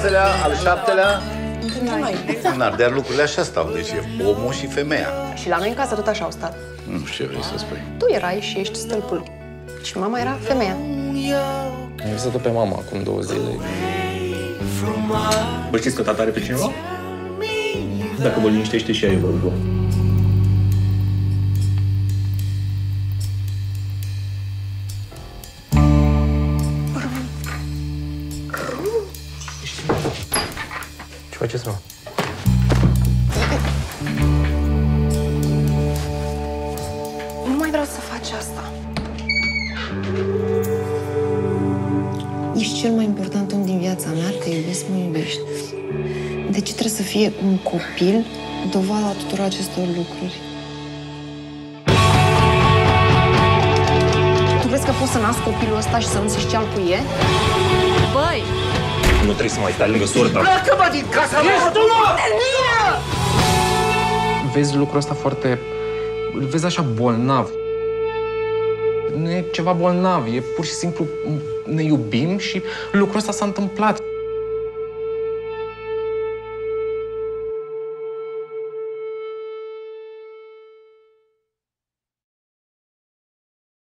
șaselea, al șaptelea? N-ar, dar lucrurile așa stau, deci e omul și femeia. Și la noi în casă tot așa au stat. Nu știu ce vrei să spui. Tu erai și ești stâlpul. Și mama era femeia. Am vizit-o pe mama acum 2 zile. Vă știți că tata are pe cineva? Dacă vă liniștește și ea, vă rugăm. Ce faceți, mă? Nu mai vreau să faci asta. Ești cel mai important om din viața mea, te iubesc, mă iubești. De ce trebuie să fie un copil dovada tuturor acestor lucruri? Tu crezi că poți să nasc copilul ăsta și să nu zici ce al cui e? Băi! Nu trebuie să mai stai lângă sorta. Pleacă-mă din casa mea! Vezi lucrul ăsta foarte... Îl vezi așa bolnav. Nu e ceva bolnav, e pur și simplu ne iubim și lucrul ăsta s-a întâmplat.